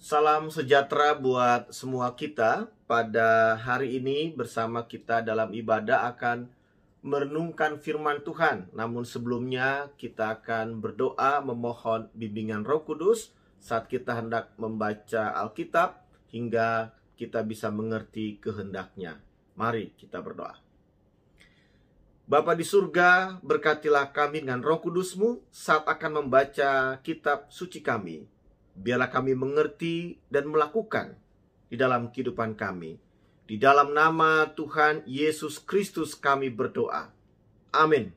Salam sejahtera buat semua kita. Pada hari ini bersama kita dalam ibadah akan merenungkan firman Tuhan. Namun sebelumnya kita akan berdoa memohon bimbingan Roh Kudus saat kita hendak membaca Alkitab hingga kita bisa mengerti kehendaknya. Mari kita berdoa. Bapa di surga, berkatilah kami dengan Roh Kudus-Mu saat akan membaca kitab suci kami. Biarlah kami mengerti dan melakukan di dalam kehidupan kami. Di dalam nama Tuhan Yesus Kristus kami berdoa. Amin.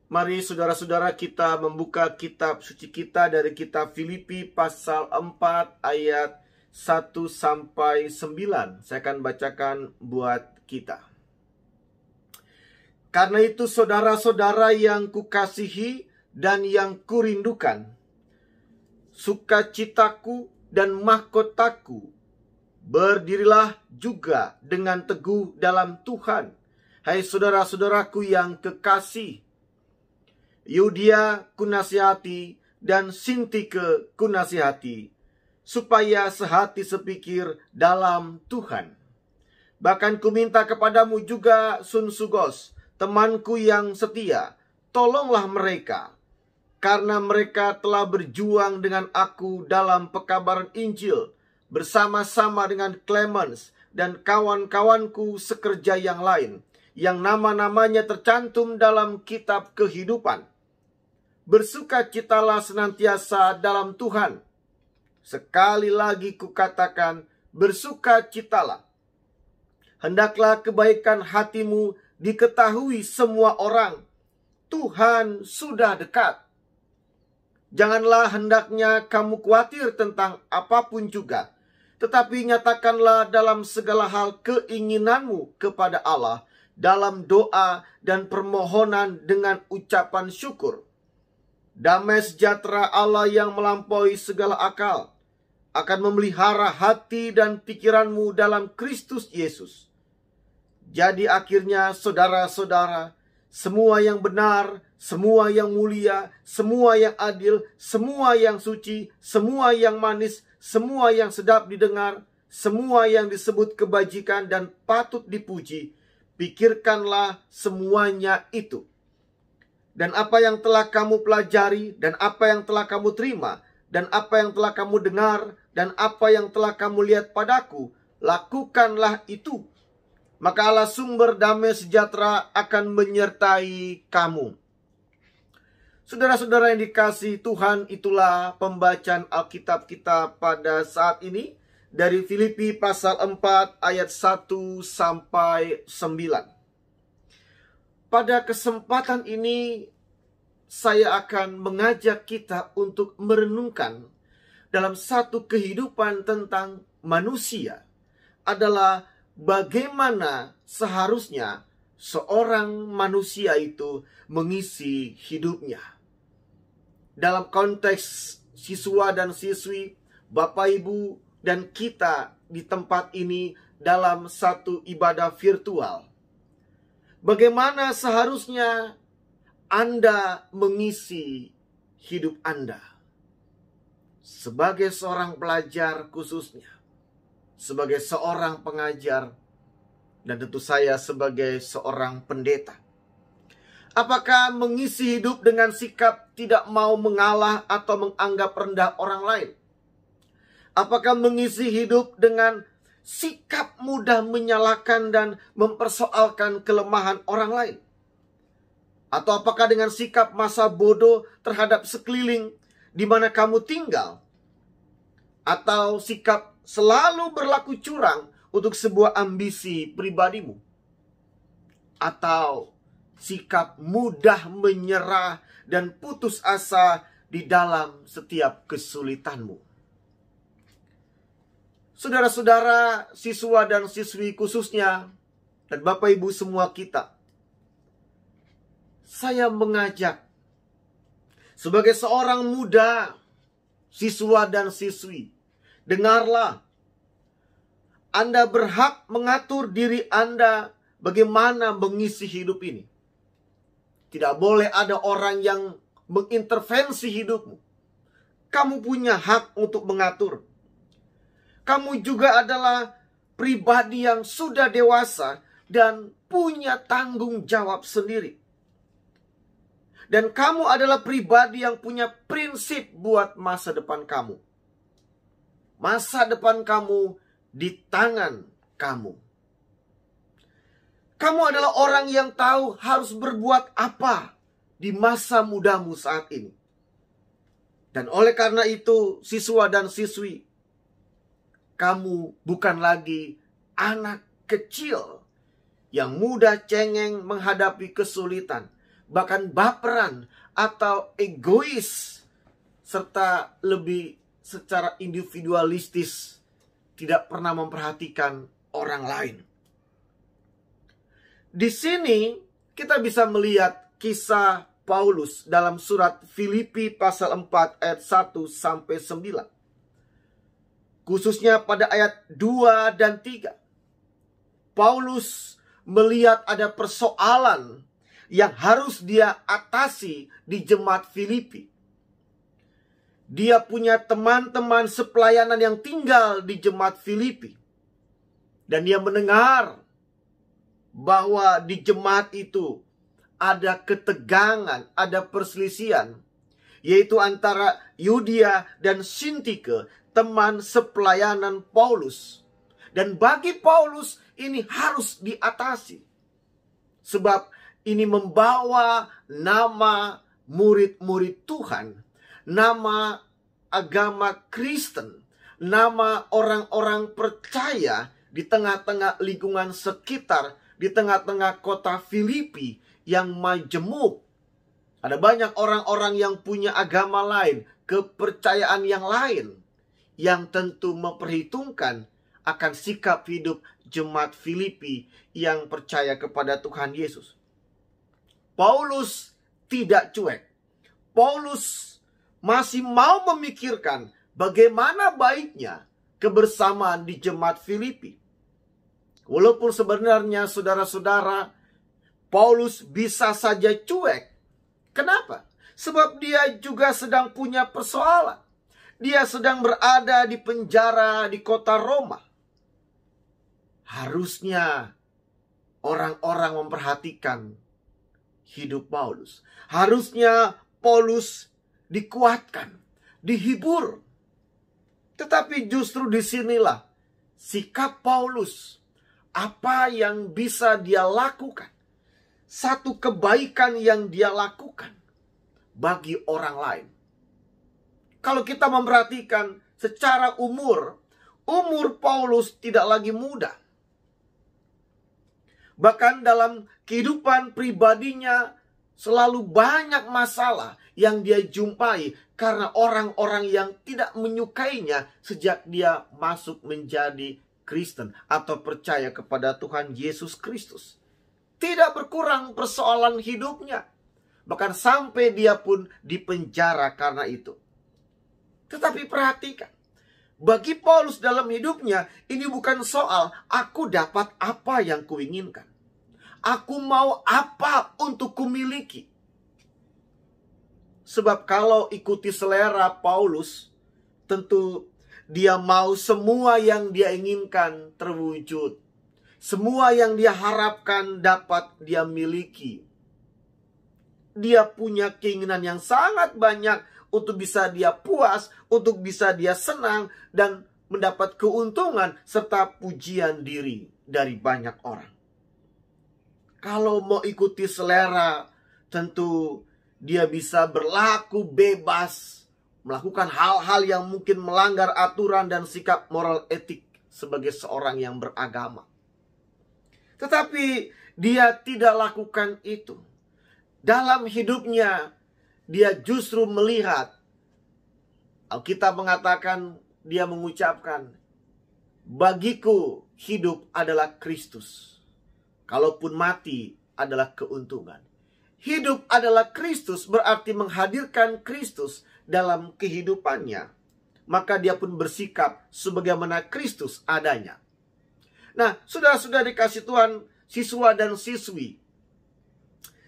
Mari saudara-saudara kita membuka kitab suci kita dari kitab Filipi pasal 4 ayat 1 sampai 9. Saya akan bacakan buat kita. Karena itu saudara-saudara yang kukasihi dan yang kurindukan, sukacitaku dan mahkotaku, berdirilah juga dengan teguh dalam Tuhan. Hai saudara-saudaraku yang kekasih, Yudia kunasihati dan Sintike kunasihati, supaya sehati sepikir dalam Tuhan. Bahkan kuminta kepadamu juga Sunsugos, temanku yang setia, tolonglah mereka, karena mereka telah berjuang dengan aku dalam pekabaran Injil, bersama-sama dengan Clemens dan kawan-kawanku sekerja yang lain, yang nama-namanya tercantum dalam kitab kehidupan. Bersukacitalah senantiasa dalam Tuhan. Sekali lagi kukatakan, bersukacitalah. Hendaklah kebaikan hatimu diketahui semua orang. Tuhan sudah dekat. Janganlah hendaknya kamu khawatir tentang apapun juga, tetapi nyatakanlah dalam segala hal keinginanmu kepada Allah dalam doa dan permohonan dengan ucapan syukur. Damai sejahtera Allah yang melampaui segala akal akan memelihara hati dan pikiranmu dalam Kristus Yesus. Jadi akhirnya saudara-saudara, semua yang benar, semua yang mulia, semua yang adil, semua yang suci, semua yang manis, semua yang sedap didengar, semua yang disebut kebajikan dan patut dipuji, pikirkanlah semuanya itu. Dan apa yang telah kamu pelajari, dan apa yang telah kamu terima, dan apa yang telah kamu dengar, dan apa yang telah kamu lihat padaku, lakukanlah itu. Maka Allah sumber damai sejahtera akan menyertai kamu. Saudara-saudara yang dikasihi Tuhan, itulah pembacaan Alkitab kita pada saat ini dari Filipi pasal 4 ayat 1 sampai 9. Pada kesempatan ini saya akan mengajak kita untuk merenungkan dalam satu kehidupan tentang manusia adalah bagaimana seharusnya seorang manusia itu mengisi hidupnya. Dalam konteks siswa dan siswi, Bapak Ibu dan kita di tempat ini dalam satu ibadah virtual. Bagaimana seharusnya Anda mengisi hidup Anda? Sebagai seorang pelajar khususnya, sebagai seorang pengajar, dan tentu saya sebagai seorang pendeta. Apakah mengisi hidup dengan sikap tidak mau mengalah atau menganggap rendah orang lain? Apakah mengisi hidup dengan sikap mudah menyalahkan dan mempersoalkan kelemahan orang lain? Atau apakah dengan sikap masa bodoh terhadap sekeliling di mana kamu tinggal? Atau sikap selalu berlaku curang untuk sebuah ambisi pribadimu? Atau sikap mudah menyerah dan putus asa di dalam setiap kesulitanmu? Saudara-saudara, siswa dan siswi khususnya, dan Bapak Ibu semua kita, saya mengajak sebagai seorang muda, siswa dan siswi, dengarlah. Anda berhak mengatur diri Anda bagaimana mengisi hidup ini. Tidak boleh ada orang yang mengintervensi hidupmu. kamu punya hak untuk mengatur. Kamu juga adalah pribadi yang sudah dewasa dan punya tanggung jawab sendiri. Dan kamu adalah pribadi yang punya prinsip buat masa depan kamu. Masa depan kamu di tangan kamu. Kamu adalah orang yang tahu harus berbuat apa di masa mudamu saat ini. Dan oleh karena itu, siswa dan siswi, kamu bukan lagi anak kecil yang mudah cengeng menghadapi kesulitan, bahkan baperan atau egois, serta lebih secara individualistis, tidak pernah memperhatikan orang lain. Di sini kita bisa melihat kisah Paulus dalam surat Filipi pasal 4 ayat 1 sampai 9. Khususnya pada ayat 2 dan 3. Paulus melihat ada persoalan yang harus dia atasi di jemaat Filipi. Dia punya teman-teman sepelayanan yang tinggal di jemaat Filipi. Dan dia mendengar bahwa di jemaat itu ada ketegangan, ada perselisihan, yaitu antara Yudia dan Sintike, teman sepelayanan Paulus. Dan bagi Paulus ini harus diatasi, sebab ini membawa nama murid-murid Tuhan, nama agama Kristen, nama orang-orang percaya di tengah-tengah lingkungan sekitar, di tengah-tengah kota Filipi yang majemuk. Ada banyak orang-orang yang punya agama lain, kepercayaan yang lain, yang tentu memperhitungkan akan sikap hidup jemaat Filipi yang percaya kepada Tuhan Yesus. Paulus tidak cuek. Paulus masih mau memikirkan bagaimana baiknya kebersamaan di jemaat Filipi. Walaupun sebenarnya saudara-saudara, Paulus bisa saja cuek. Kenapa? Sebab dia juga sedang punya persoalan. Dia sedang berada di penjara di kota Roma. Harusnya orang-orang memperhatikan hidup Paulus. Harusnya Paulus dikuatkan, dihibur. Tetapi justru disinilah sikap Paulus. Apa yang bisa dia lakukan? Satu kebaikan yang dia lakukan bagi orang lain. Kalau kita memperhatikan secara umur Paulus tidak lagi muda. Bahkan dalam kehidupan pribadinya selalu banyak masalah yang dia jumpai karena orang-orang yang tidak menyukainya sejak dia masuk menjadi Kristen atau percaya kepada Tuhan Yesus Kristus. Tidak berkurang persoalan hidupnya. Bahkan sampai dia pun dipenjara karena itu. Tetapi perhatikan, bagi Paulus dalam hidupnya, ini bukan soal aku dapat apa yang kuinginkan. Aku mau apa untuk kumiliki. Sebab kalau ikuti selera Paulus, tentu dia mau semua yang dia inginkan terwujud. Semua yang dia harapkan dapat dia miliki. Dia punya keinginan yang sangat banyak untuk bisa dia puas, untuk bisa dia senang, dan mendapat keuntungan serta pujian diri dari banyak orang. Kalau mau ikuti selera, tentu dia bisa berlaku bebas, melakukan hal-hal yang mungkin melanggar aturan dan sikap moral etik sebagai seorang yang beragama. Tetapi dia tidak lakukan itu. Dalam hidupnya, dia justru melihat, Alkitab mengatakan, dia mengucapkan, bagiku hidup adalah Kristus. Kalaupun mati adalah keuntungan. Hidup adalah Kristus berarti menghadirkan Kristus dalam kehidupannya. Maka dia pun bersikap sebagaimana Kristus adanya. Nah, sudah dikasih Tuhan, siswa dan siswi.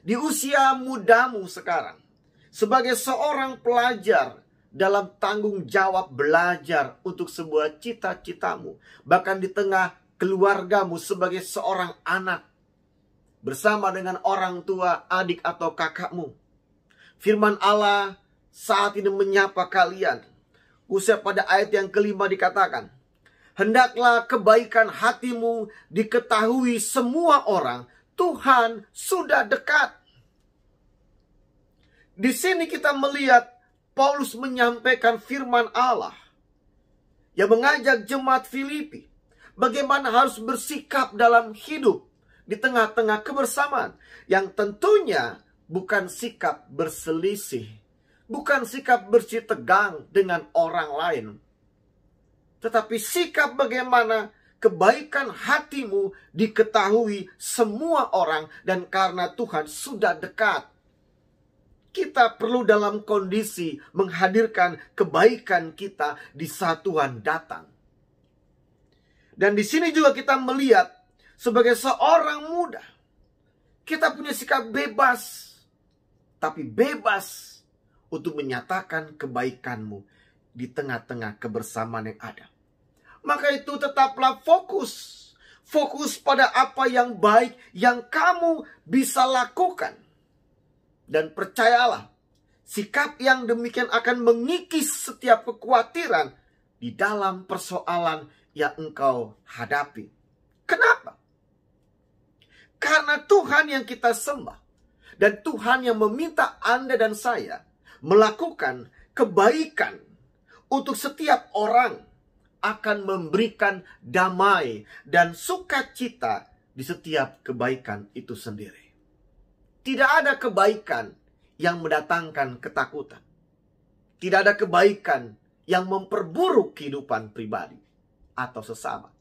Di usia mudamu sekarang, sebagai seorang pelajar dalam tanggung jawab belajar untuk sebuah cita-citamu, bahkan di tengah keluargamu sebagai seorang anak, bersama dengan orang tua, adik atau kakakmu. Firman Allah saat ini menyapa kalian. Khususnya pada ayat yang kelima dikatakan, hendaklah kebaikan hatimu diketahui semua orang, Tuhan sudah dekat. Di sini kita melihat Paulus menyampaikan firman Allah yang mengajak jemaat Filipi bagaimana harus bersikap dalam hidup di tengah-tengah kebersamaan, yang tentunya bukan sikap berselisih, bukan sikap bersih tegang dengan orang lain, tetapi sikap bagaimana kebaikan hatimu diketahui semua orang, dan karena Tuhan sudah dekat. Kita perlu dalam kondisi menghadirkan kebaikan kita di saat Tuhan datang. Dan di sini juga kita melihat sebagai seorang muda, kita punya sikap bebas, tapi bebas untuk menyatakan kebaikanmu di tengah-tengah kebersamaan yang ada. Maka itu tetaplah fokus pada apa yang baik yang kamu bisa lakukan. Dan percayalah, sikap yang demikian akan mengikis setiap kekhawatiran di dalam persoalan yang engkau hadapi. Kenapa? Karena Tuhan yang kita sembah, dan Tuhan yang meminta Anda dan saya melakukan kebaikan untuk setiap orang, akan memberikan damai dan sukacita di setiap kebaikan itu sendiri. Tidak ada kebaikan yang mendatangkan ketakutan. Tidak ada kebaikan yang memperburuk kehidupan pribadi atau sesama.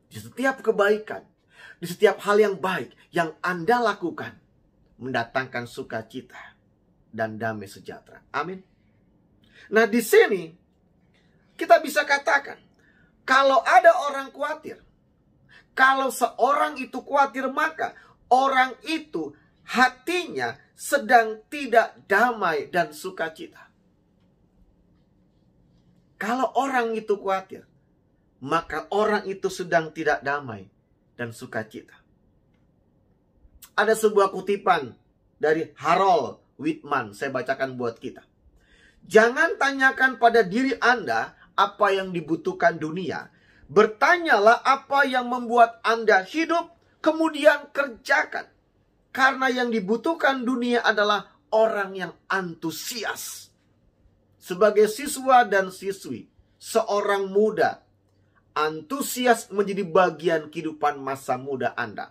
Di setiap kebaikan, di setiap hal yang baik yang Anda lakukan, mendatangkan sukacita dan damai sejahtera. Amin. Nah, di sini kita bisa katakan, kalau ada orang khawatir, kalau seorang itu khawatir, maka orang itu hatinya sedang tidak damai dan sukacita. Kalau orang itu khawatir, maka orang itu sedang tidak damai dan sukacita. Ada sebuah kutipan dari Harold Whitman, saya bacakan buat kita. Jangan tanyakan pada diri Anda apa yang dibutuhkan dunia. Bertanyalah apa yang membuat Anda hidup, kemudian kerjakan. Karena yang dibutuhkan dunia adalah orang yang antusias. Sebagai siswa dan siswi, seorang muda, antusias menjadi bagian kehidupan masa muda Anda.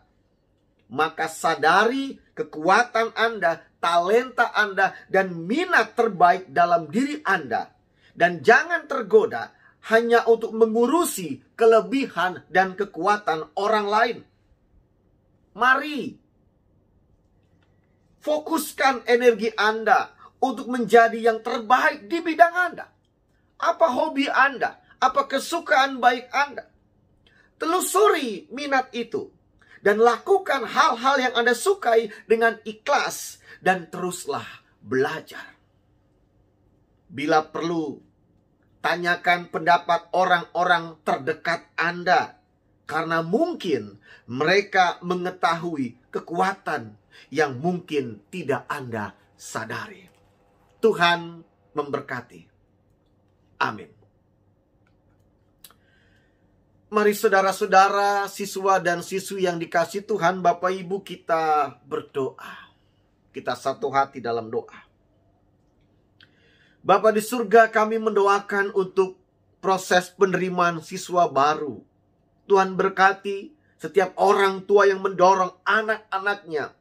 Maka sadari kekuatan Anda, talenta Anda, dan minat terbaik dalam diri Anda. Dan jangan tergoda hanya untuk mengurusi kelebihan dan kekuatan orang lain. Mari fokuskan energi Anda untuk menjadi yang terbaik di bidang Anda. Apa hobi Anda? Apa kesukaan baik Anda? Telusuri minat itu. Dan lakukan hal-hal yang Anda sukai dengan ikhlas. Dan teruslah belajar. Bila perlu, tanyakan pendapat orang-orang terdekat Anda. Karena mungkin mereka mengetahui kekuatan yang mungkin tidak Anda sadari. Tuhan memberkati. Amin. Mari saudara-saudara, siswa dan siswi yang dikasihi Tuhan, Bapak Ibu, kita berdoa. Kita satu hati dalam doa. Bapa di surga, kami mendoakan untuk proses penerimaan siswa baru. Tuhan berkati setiap orang tua yang mendorong anak-anaknya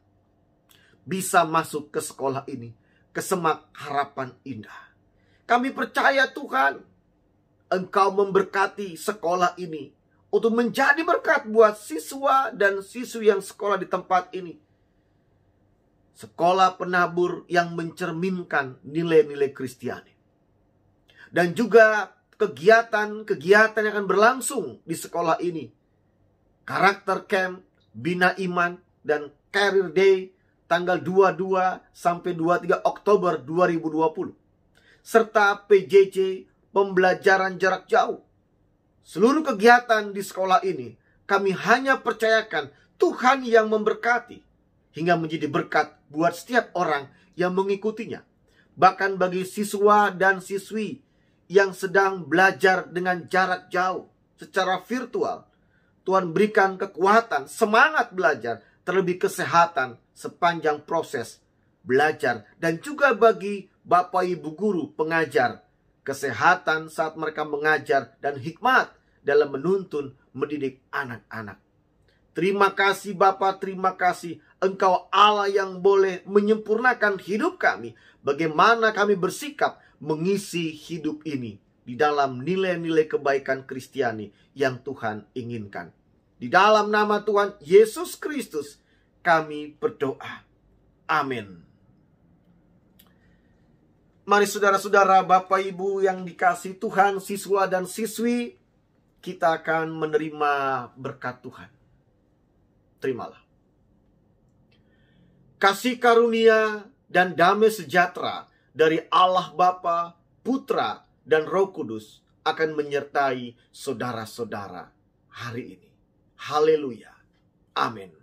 bisa masuk ke sekolah ini, ke Semak Harapan Indah. Kami percaya Tuhan, Engkau memberkati sekolah ini untuk menjadi berkat buat siswa dan siswi yang sekolah di tempat ini. Sekolah penabur yang mencerminkan nilai-nilai Kristiani. Dan juga kegiatan-kegiatan yang akan berlangsung di sekolah ini. Karakter Camp, Bina Iman, dan Career Day tanggal 22 sampai 23 Oktober 2020. serta PJJ, pembelajaran jarak jauh. Seluruh kegiatan di sekolah ini kami hanya percayakan Tuhan yang memberkati, hingga menjadi berkat buat setiap orang yang mengikutinya. Bahkan bagi siswa dan siswi yang sedang belajar dengan jarak jauh secara virtual, Tuhan berikan kekuatan, semangat belajar, terlebih kesehatan sepanjang proses belajar. Dan juga bagi Bapak Ibu guru pengajar, kesehatan saat mereka mengajar dan hikmat dalam menuntun mendidik anak-anak. Terima kasih Bapa, terima kasih Engkau Allah yang boleh menyempurnakan hidup kami. Bagaimana kami bersikap mengisi hidup ini di dalam nilai-nilai kebaikan Kristiani yang Tuhan inginkan. Di dalam nama Tuhan Yesus Kristus kami berdoa. Amin. Mari saudara-saudara, Bapak Ibu yang dikasihi Tuhan, siswa dan siswi, kita akan menerima berkat Tuhan. Terimalah. Kasih karunia dan damai sejahtera dari Allah Bapa, Putra, dan Roh Kudus akan menyertai saudara-saudara hari ini. Haleluya. Amin.